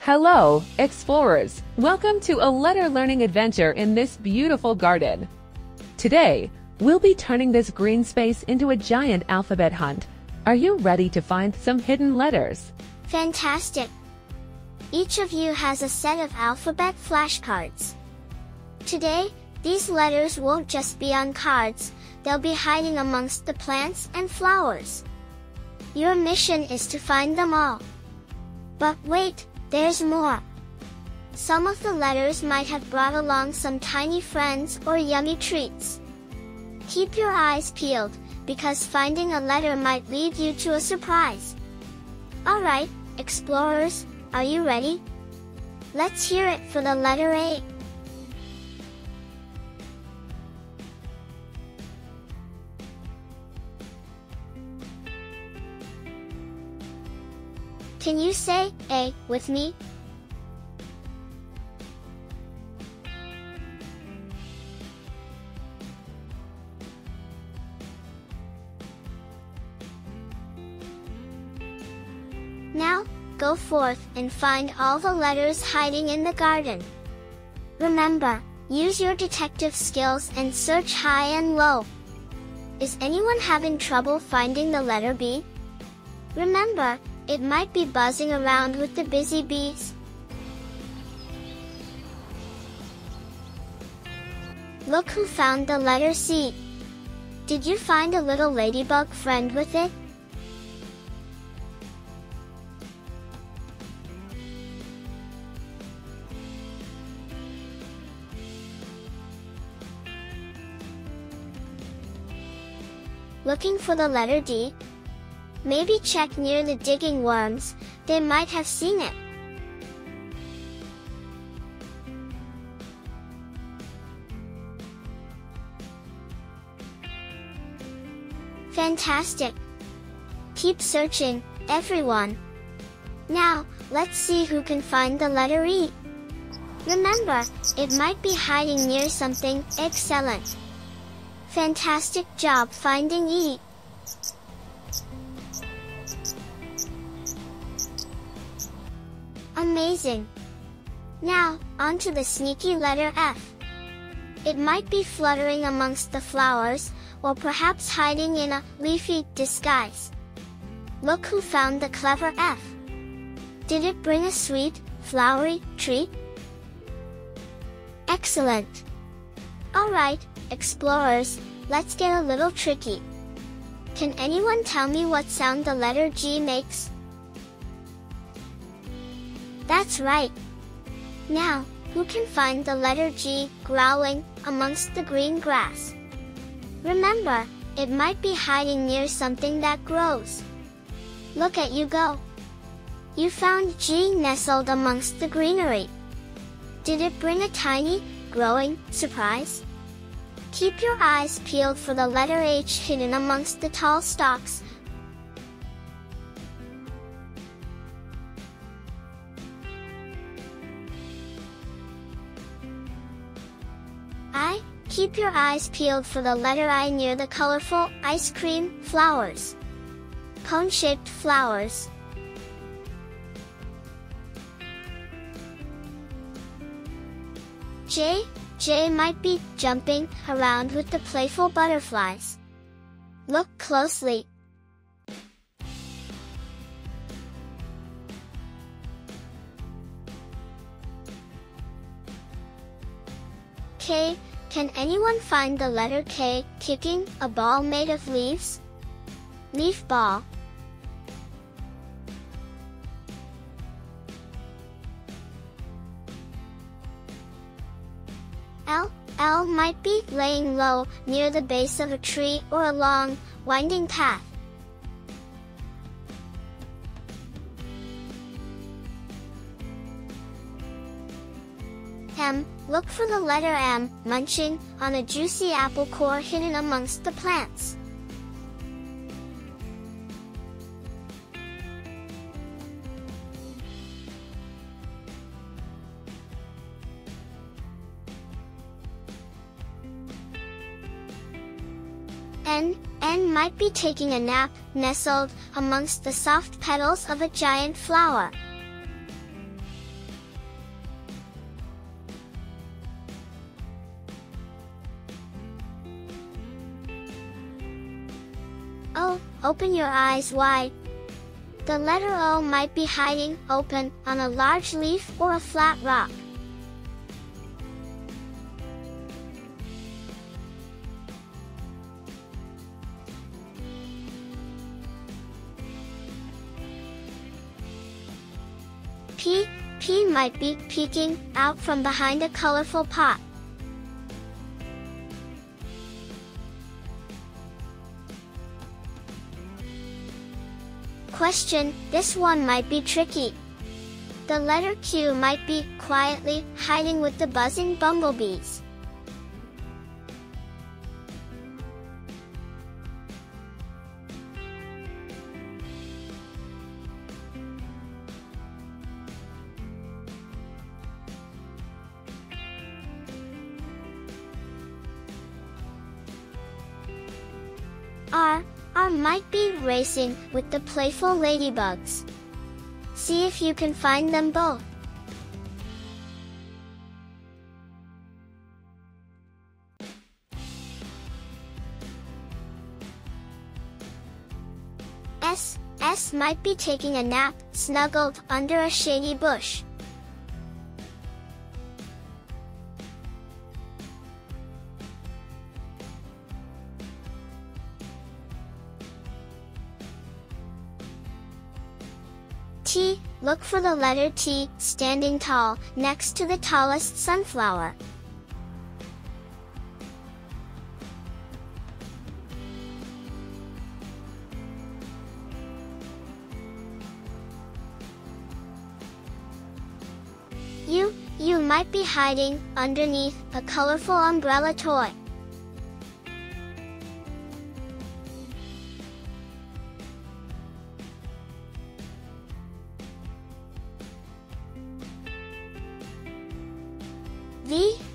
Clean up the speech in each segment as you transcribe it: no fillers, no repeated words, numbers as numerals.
Hello, explorers! Welcome to a letter learning adventure in this beautiful garden. Today, we'll be turning this green space into a giant alphabet hunt. Are you ready to find some hidden letters? Fantastic! Each of you has a set of alphabet flashcards. Today, these letters won't just be on cards, they'll be hiding amongst the plants and flowers. Your mission is to find them all. But wait! There's more. Some of the letters might have brought along some tiny friends or yummy treats. Keep your eyes peeled, because finding a letter might lead you to a surprise. Alright, explorers, are you ready? Let's hear it for the letter A. Can you say A with me? Now, go forth and find all the letters hiding in the garden. Remember, use your detective skills and search high and low. Is anyone having trouble finding the letter B? Remember, it might be buzzing around with the busy bees. Look who found the letter C. Did you find a little ladybug friend with it? Looking for the letter D? Maybe check near the digging worms, they might have seen it. Fantastic! Keep searching, everyone. Now, let's see who can find the letter E. Remember, it might be hiding near something. Excellent! Fantastic job finding E. Amazing! Now, on to the sneaky letter F. It might be fluttering amongst the flowers, or perhaps hiding in a leafy disguise. Look who found the clever F. Did it bring a sweet, flowery treat? Excellent! Alright, explorers, let's get a little tricky. Can anyone tell me what sound the letter G makes? That's right! Now, who can find the letter G growling amongst the green grass? Remember, it might be hiding near something that grows. Look at you go! You found G nestled amongst the greenery. Did it bring a tiny, growing surprise? Keep your eyes peeled for the letter H hidden amongst the tall stalks. Keep your eyes peeled for the letter I near the colorful ice cream flowers. Cone-shaped flowers. J might be jumping around with the playful butterflies. Look closely. K. Can anyone find the letter K kicking a ball made of leaves? Leaf ball. L might be laying low near the base of a tree or a long, winding path. M. Look for the letter M, munching on a juicy apple core hidden amongst the plants. N might be taking a nap, nestled amongst the soft petals of a giant flower. open your eyes wide. The letter O might be hiding open on a large leaf or a flat rock. P might be peeking out from behind a colorful pot. Question, this one might be tricky. The letter Q might be quietly hiding with the buzzing bumblebees. R might be racing with the playful ladybugs. See if you can find them both. S might be taking a nap, snuggled under a shady bush. T, look for the letter T, standing tall, next to the tallest sunflower. U might be hiding underneath a colorful umbrella toy.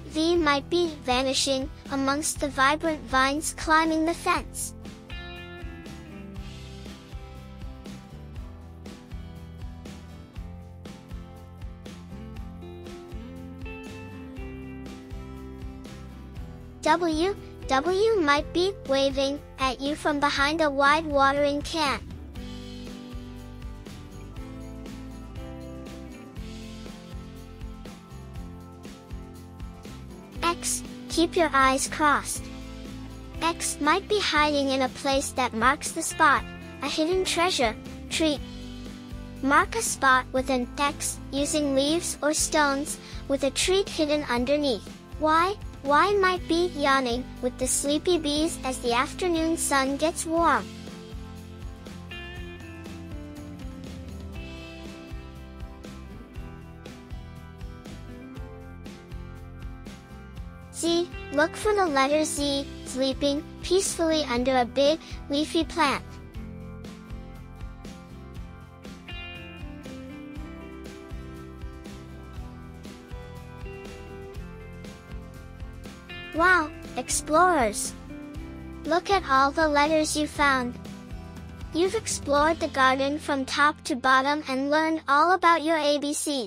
V might be vanishing amongst the vibrant vines climbing the fence. W might be waving at you from behind a wide watering can. X, keep your eyes crossed. X might be hiding in a place that marks the spot, a hidden treasure, treat. Mark a spot with an X using leaves or stones, with a treat hidden underneath. Y might be yawning with the sleepy bees as the afternoon sun gets warm. Z, look for the letter Z, sleeping peacefully under a big, leafy plant. Wow, explorers! Look at all the letters you found. You've explored the garden from top to bottom and learned all about your ABCs.